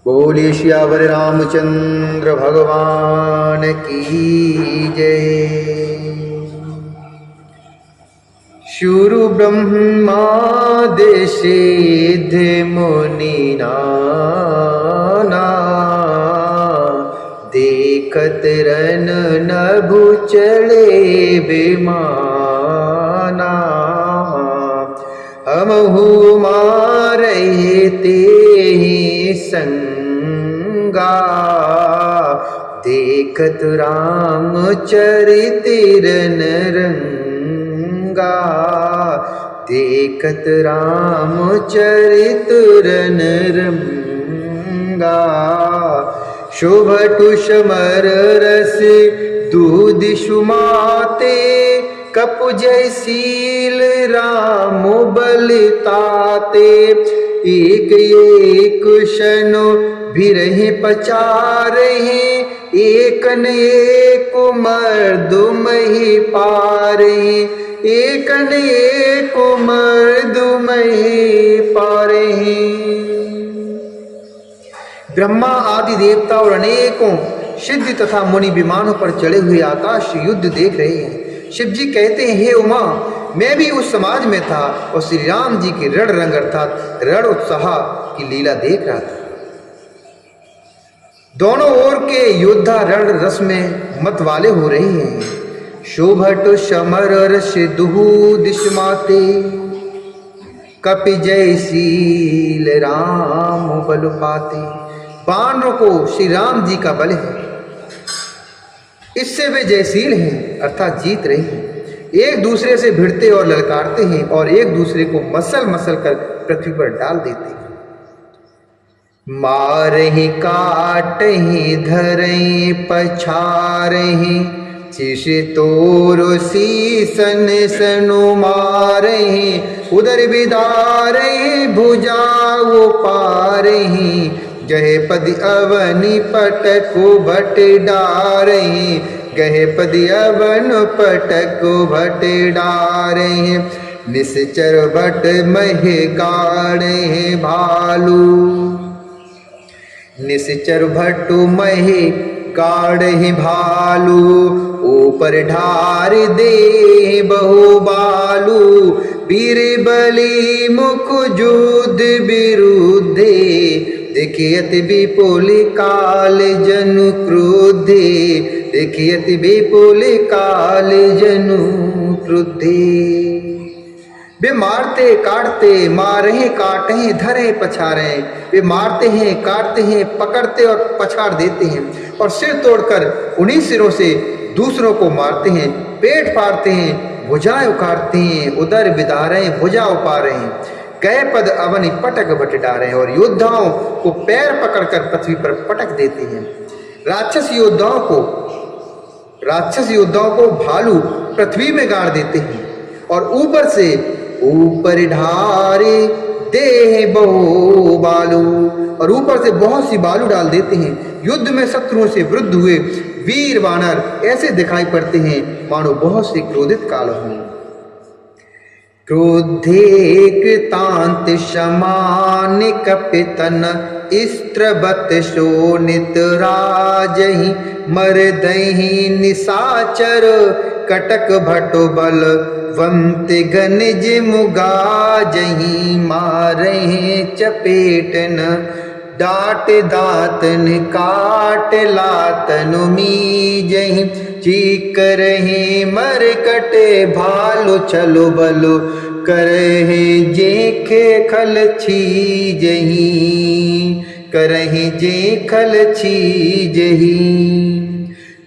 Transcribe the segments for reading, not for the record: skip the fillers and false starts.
बोलिए सियावर रामचंद्र भगवान की जय। शुरु ब्रह्मादिसिद्ध मुनि नाना, देखत रन नभु चले विमाना। हमहु मारहि तेहि संगा, देखत राम चरित रंगा। देखत राम चरित रंगा। शोभतु समर रस दूध सुमाते, कपु जयशील राम बलिताते। एक एक शनु बिरहि पचारहि, एक न एक मर्दुमहि पारहि। एक न एक मर्दुमहि पारहि। ब्रह्मा आदि देवता और अनेकों सिद्ध तथा मुनि विमानों पर चढ़े हुए आकाश युद्ध देख रहे हैं। शिव जी कहते हैं, हे उमा, मैं भी उस समाज में था और श्री राम जी के रण रंग अर्थात रण उत्साह की लीला देख रहा था। दोनों ओर के योद्धा रण रस में मत वाले हो रहे हैं। शोभट समर रस दुहु दिशमाते, कपि जयशील राम बल पाते। बानरों को श्री राम जी का बल है, इससे वे जयशील हैं अर्थात जीत रहे हैं। एक दूसरे से भिड़ते और ललकारते हैं और एक दूसरे को मसल मसल कर पृथ्वी पर डाल देते हैं। मारहि काटहि धरहि पछारहि, शीश तोरो शीसन सनु मारहि। उदर बिदारहि भुजाओ पारहि, गहे पदि अवनि पटको भट डारहि। गहे पदि अवन पटको भट डारहि। निश्चर भट महि गाढ़े भालू, निश्चर भट्टु महि गाढ़े भालू। ऊपर ढार दे बहु बालू, वीर बलि मुख युद्ध विरुद्धे। देखियत विपुल काल जनु क्रोधे, देखियत विपुल काल जनु क्रोधे। वे मारते काटते, मारे काटे धरे पछारे। वे मारते हैं, काटते हैं, पकड़ते और पछाड़ देते हैं और सिर तोड़कर उन्हीं सिरों से दूसरों को मारते हैं। पेट फाड़ते हैं, भुजाएं उखाड़ते हैं, उदर बिदारे भुजा उपारे हैं। गए पद अवनि पटक बट डारे और योद्धाओं को पैर पकड़कर पृथ्वी पर पटक देते हैं। राक्षस योद्धाओं को भालू पृथ्वी में गाड़ देते हैं और ऊपर ढारे देह बहु बालू, और ऊपर से बहुत सी बालू डाल देते हैं। युद्ध में शत्रुओं से वृद्ध हुए वीर वानर ऐसे दिखाई पड़ते हैं मानो बहुत से क्रोधित काल हों। क्रोधे कृतांत समान कपितन, स्त्रवत शोणित राजहि। मरदहि निशाचर कटक भटो बल, वंत गनिज मुगाजहि। मारहि चपेटन डाट दातन, काट लातन मीजहि। चीकरहि मरकटे भालु छलो बलो, करहि जेखे खल छीजहि। करहि जेखल छीजहि।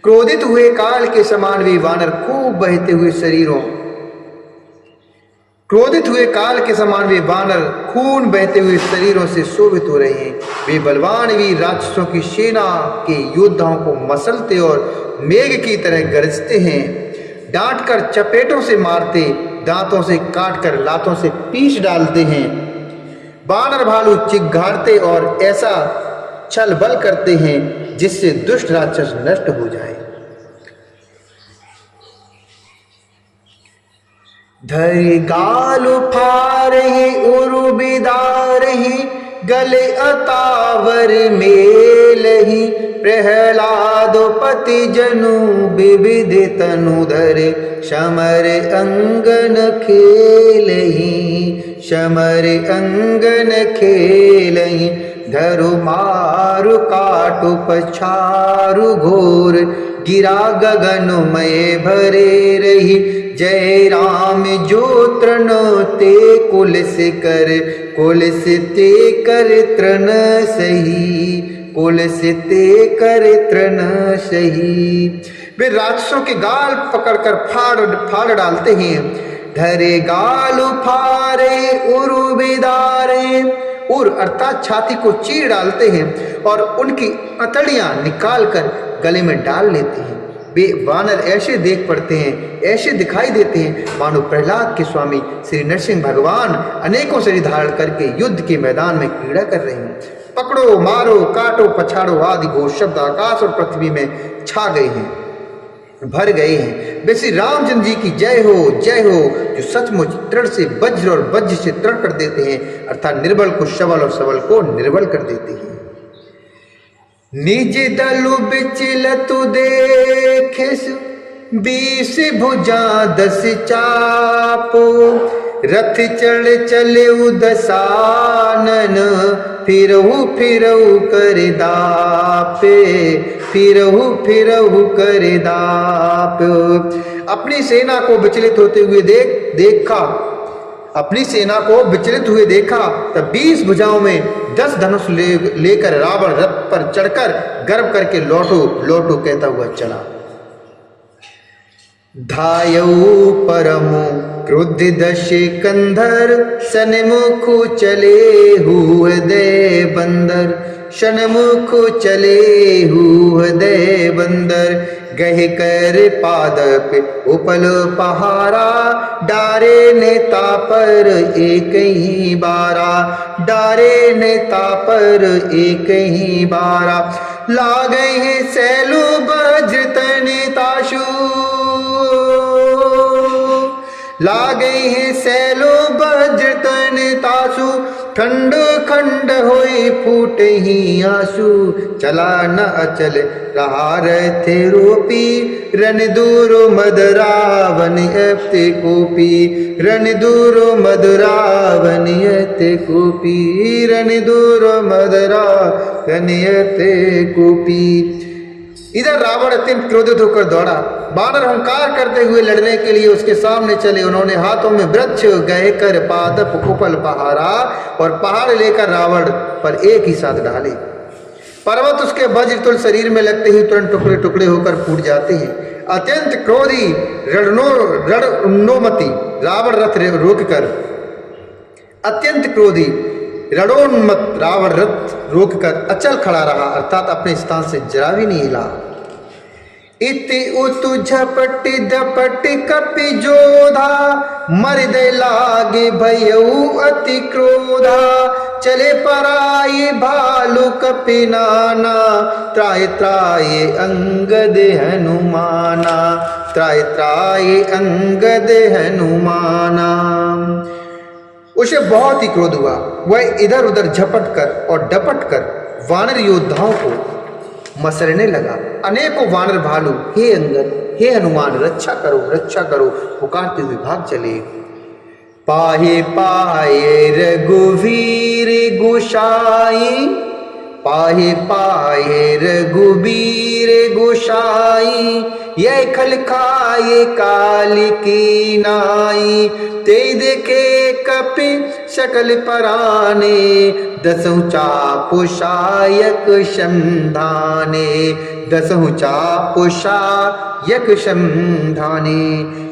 क्रोधित हुए काल के समान वे वानर खूब बहते हुए शरीरों, क्रोधित हुए काल के समान वे वानर खून बहते हुए शरीरों से शोभित हो रहे हैं। वे बलवान वीर राक्षसों की सेना के योद्धाओं को मसलते और मेघ की तरह गरजते हैं। डांटकर चपेटों से मारते, दांतों से काटकर लातों से पीस डालते हैं। बानर भालू चिघाड़ते और ऐसा छल बल करते हैं जिससे दुष्ट राक्षस नष्ट हो जाए। धरि गाल फारहि उरु बिदारहि, गले अतावर मेलहि, प्रहलाद पति जनु विविध तनुधर, समर अंगन खेलहि, समर अंगन खेलहि। धरु मारु काटु पछारु घोर, गिरा गगनमय भरे रही। जय राम जो तृण ते कुलस कर, कुलस ते कर तृण सही, कुलस ते कर तृण सही। वे राक्षसों के गाल पकड़कर फाड़ डालते हैं। धरे गाल फारे उरु बिदारे, उर अर्थात छाती को चीर डालते हैं और उनकी अतड़ियां निकाल कर गले में डाल लेते हैं। वे वानर ऐसे देख पड़ते हैं, ऐसे दिखाई देते हैं मानो प्रहलाद के स्वामी श्री नरसिंह भगवान अनेकों शरीर धारण करके युद्ध के मैदान में क्रीड़ा कर रहे हैं। पकड़ो मारो काटो पछाड़ो आदि घोष शब्द आकाश और पृथ्वी में छा गए हैं, भर गए हैं। वे श्री रामचंद्र जी की जय हो, जय हो, जो सचमुच तृण से वज्र और वज्र से तृण कर देते हैं, अर्थात निर्बल को सबल और सबल को निर्बल कर देते हैं। निज दलु बिचलतु देखिस, 20 भुजा 10 चापो, रथ चढ़ चले दसानन, फिरहु फिरहु कर दापे, फिरहु फिरहु कर दाप। अपनी सेना को विचलित होते हुए देखा, अपनी सेना को विचलित हुए देखा तब 20 भुजाओं में 10 धनुष लेकर रावण रथ पर चढ़कर गर्व करके लौटो लौटो कहता हुआ चला। धायऊ परमु क्रुद्ध दशे कंधर, सन्मुख चले हृदय बंदर, सन्मुख चले हृदय बंदर। गहे कर पादप उपल पहारा, डारे नेता पर एक ही बारा, डारे नेता पर एक ही बारा। लागे हैं सैलु वज्र तनि ताशु, लागे हैं सैलो वज्र तनि तासु, खंड खंड होई फूट ही आंसू। चला न अचल रहा रथे रोपी, रन दूर मदरावन एते कोपी, रन दूर मदरावन एते कोपी, रन दूर मदरावन एते कोपी। इधर रावण अत्यंत क्रोधित होकर दौड़ा। वानर हंकार करते हुए लड़ने के लिए उसके सामने चले। उन्होंने हाथों में वृक्ष गहे कर पादप उपल पहारा, और पहाड़ लेकर रावण पर एक ही साथ डाले। पर्वत उसके वज्र तुल्य शरीर में लगते ही तुरंत टुकड़े टुकड़े होकर फूट जाते हैं। अत्यंत क्रोधी रणोन्मति रावण रथ रोककर, अत्यंत क्रोधी रणोन्मत रावण रथ रोककर अचल खड़ा रहा, अर्थात अपने स्थान से जरा भी नहीं हिला। इति उतु झपट दपट कपि जोधा, मर्द लागे भयऊ अति क्रोधा। चले पराये भालु कपि नाना, त्राय त्राय अंगद हनुमाना, त्राय त्राय अंगद हनुमाना। उसे बहुत ही क्रोध हुआ। वह इधर उधर झपट कर और डपट कर वानर योद्धाओं को मसरने लगा। अनेकों वानर भालू हे अंगद हे हनुमान रक्षा करो पुकारते हुए भाग चले। पाहे पाए रघुवीर गोसाई, पाहे पाए रघुवीर गोसाई। यह खल खाए काल की नाई, ते देखे कपि सकल पराने। दसहु चापु शायक शमधाने, दसहु चापु शायक शमधाने।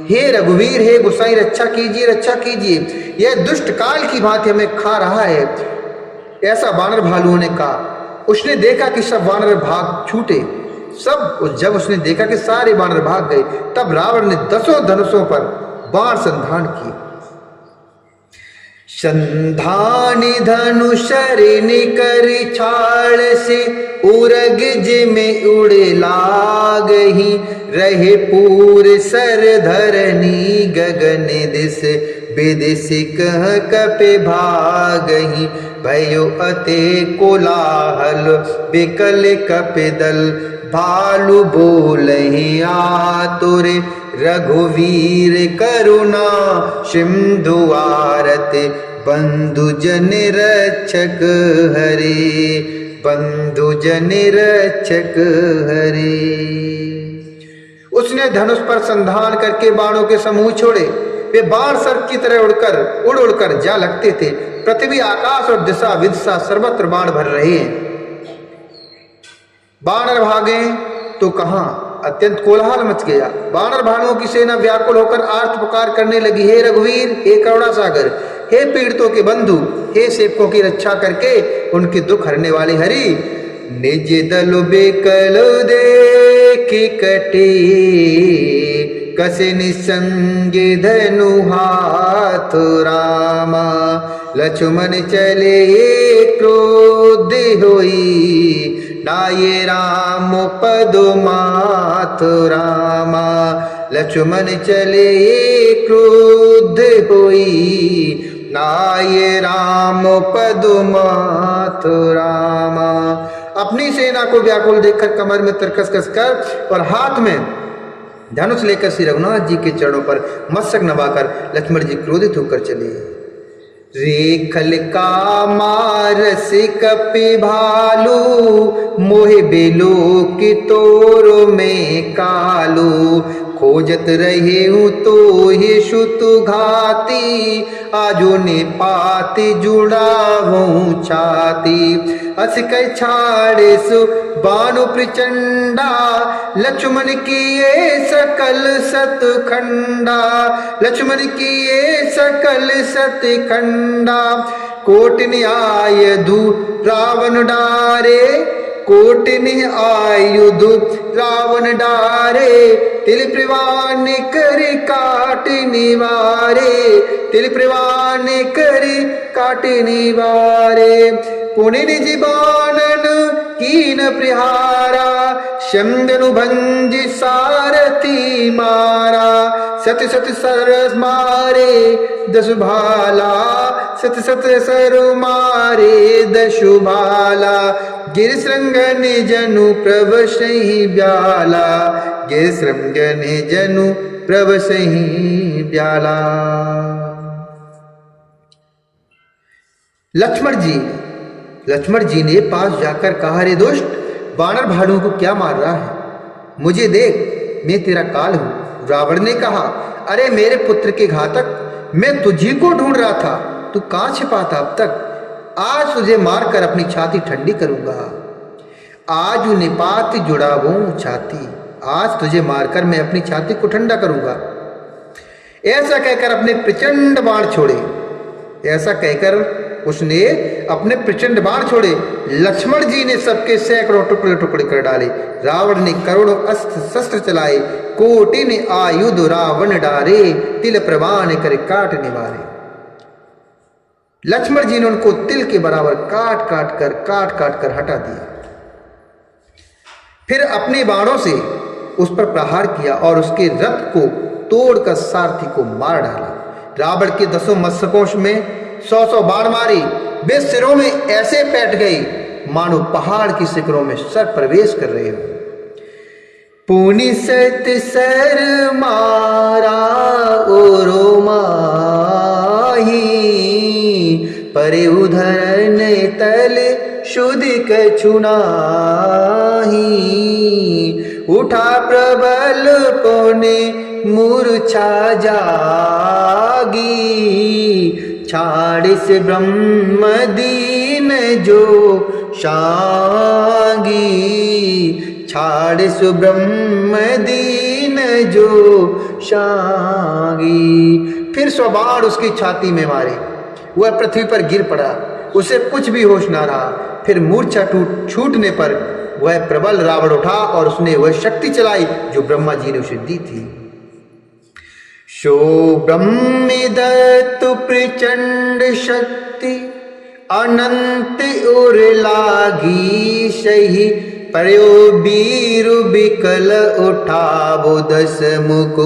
हे रघुवीर हे गोसाई रक्षा कीजिए रक्षा कीजिए, यह दुष्ट काल की भांति हमें खा रहा है। ऐसा वानर भालुओं ने कहा। उसने देखा कि सब वानर भाग छूटे। सब जब उसने देखा कि सारे वानर भाग गए, तब रावण ने 10 धनुषों पर बाण संधान किए। संधानी धनुषरिनि कर छाड़ से, उरग में उड़े लागहि। रहे पूर सर धरनी गगन दिस, विदेशी कह कपि भागहि भयो अते कोलाहल बिकल कपिदल भालु बोलहि आतुर रघुवीर करुणा सिंधु आरत बंधु जन रक्षक हरे बंधु जन रक्षक हरे। उसने धनुष पर संधान करके बाणों के समूह छोड़े। वे बाण सर्प की तरह उड़ उड़कर जा लगते थे। पृथ्वी आकाश और दिशा विदिशा सर्वत्र बाण भर रहे हैं। बानर भागे तो कहां, अत्यंत कोलाहल मच गया। बानर भानुओं की सेना व्याकुल होकर आर्त पुकार करने लगी, हे रघुवीर, हे करुणा सागर, हे पीड़ितों के बंधु, हे सेवकों की रक्षा करके उनके दुख हरने वाले हरि। निज दल बेकल देखि कटे कसे निसंग धनु हाथ रामा लक्ष्मण चले क्रोध होई नाये राम पद माथ रामा लक्ष्मण चले क्रोध होई नाये राम पद माथ रामा। अपनी सेना को व्याकुल देखकर कमर में तरकस कसकर और हाथ में धनुष लेकर श्री रघुनाथ जी के चरणों पर मस्तक नवाकर लक्ष्मण जी क्रोधित होकर चले। रेखल का मारस कपि भालू मोहि बिलो की तोरो में कालू खोजत रहे हूँ तो हे सुतु घाती आजो ने पाती जुड़ाऊं छाती अस कै छाड़े सु बाणु प्रचंडा लक्ष्मण किए सकल सत खंडा लक्ष्मण किए सकल सत खंडा कोटिन आयुधु रावण डारे कोटिन आयुध रावण डारे तिल प्रवान कर काट निवारे तिल प्रवान कर काट निवारे पुनि निज बाणन कीन प्रहारा शंदनु भंज सारथी मारा सत सत सरस मारे दस भाला सत सत सर मारे दशु भाला गिर श्रृंगन जनु प्रभ सही ब्याला गिर श्रृंगन जनु प्रभ सही ब्याला। लक्ष्मण जी ने पास जाकर कहा, रे दुष्ट, बानर भालुओं को क्या मार रहा है? मुझे देख, मैं तेरा काल हूं। रावण ने कहा, अरे मेरे पुत्र के घातक, मैं तुझी को ढूंढ रहा था, तू कहां छिपा था अब तक? आज तुझे मारकर अपनी छाती ठंडी करूंगा। आज निपात जुड़ाऊं छाती, आज तुझे मारकर मैं अपनी छाती को ठंडा करूंगा। ऐसा कहकर अपने प्रचंड बाण छोड़े। ऐसा कहकर उसने अपने प्रचंड बाण छोड़े। लक्ष्मण जी ने सबके सैकड़ों टुकड़े टुकड़े कर डाले। रावण ने करोड़ों अस्त्र शस्त्र चलाए। कोटि ने आयुध रावण डारे, तिल प्रवान कर काट निवारे। लक्ष्मण जी ने उनको तिल के बराबर काट काट कर हटा दिया। फिर अपने बाणों से उस पर प्रहार किया और उसके रथ को तोड़कर सारथी को मार डाला। रावण के 10 मस्तकों में 100 बाण मारे। वे सिरों में ऐसे पैट गई मानो पहाड़ की शिखरों में सर प्रवेश कर रहे हो। पुनि सत सर मारा ओरो माही, परे उधरन तल शुद्ध कछु नाही। उठा प्रबल पुनि मूर्छा जागी, छाड़िस ब्रह्म दीन जो शांगी। छाड़िस ब्रह्म दीन जो शांगी। फिर 100 बाण उसकी छाती में मारे। वह पृथ्वी पर गिर पड़ा, उसे कुछ भी होश ना रहा। फिर मूर्छा छूटने पर वह प्रबल रावण उठा और उसने वह शक्ति चलाई जो ब्रह्मा जी ने उसे दी थी। शो ब्रह्मदत्त प्रचंड शक्ति, अनंत उर लागी सही पर्यो बीरु बिकल उठावो 10 मुख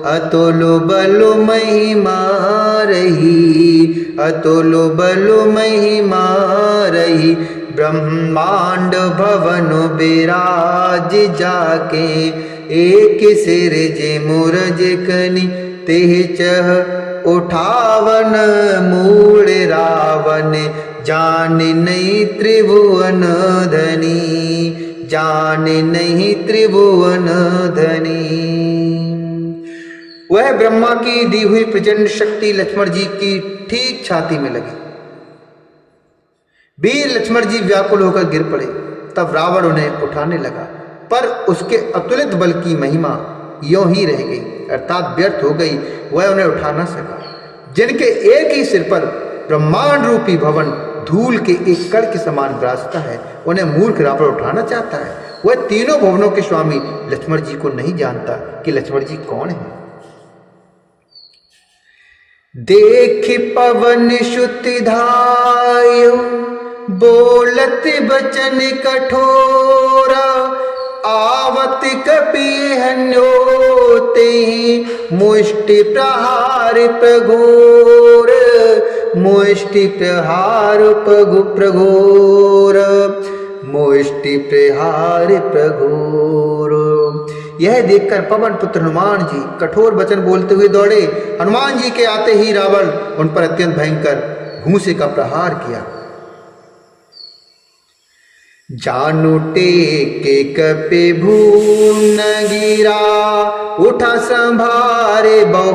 अतुलो बलो महिमा रही, अतुलो बलो महिमा रही। ब्रह्मांड भवन बिराज जाके, एक सिर जे मुरज कनि तेह चह उठावन मूल रावण। जान नहीं त्रिभुवन धनी, जान नहीं त्रिभुवन धनी। वह ब्रह्मा की दी हुई प्रचंड शक्ति लक्ष्मण जी की ठीक छाती में लगी। वीर लक्ष्मण जी व्याकुल होकर गिर पड़े। तब रावण उन्हें उठाने लगा, पर उसके अतुलित बल की महिमा यों ही रह गई, अर्थात व्यर्थ हो गई। वह उन्हें उठा न सका। जिनके एक ही सिर पर ब्रह्मांड रूपी भवन धूल के एक कण के समान विराजता है, उन्हें मूर्ख रावण उठाना चाहता है। वह तीनों भवनों के स्वामी लक्ष्मण जी को नहीं जानता कि लक्ष्मण जी कौन है। देख पवन सुत धायो, बोलत बचन कठोरा। आवत कपिहन्योते, मुष्टि प्रहार प्रघोर, मुष्टि प्रहार प्रघोर, मुष्टि प्रहार प्रघोर। यह देखकर पवन पुत्र हनुमान जी कठोर वचन बोलते हुए दौड़े। हनुमान जी के आते ही रावण उन पर अत्यंत भयंकर घूंसे का प्रहार किया। जानु टेके कपि भून गिरा, उठा संभारे बहु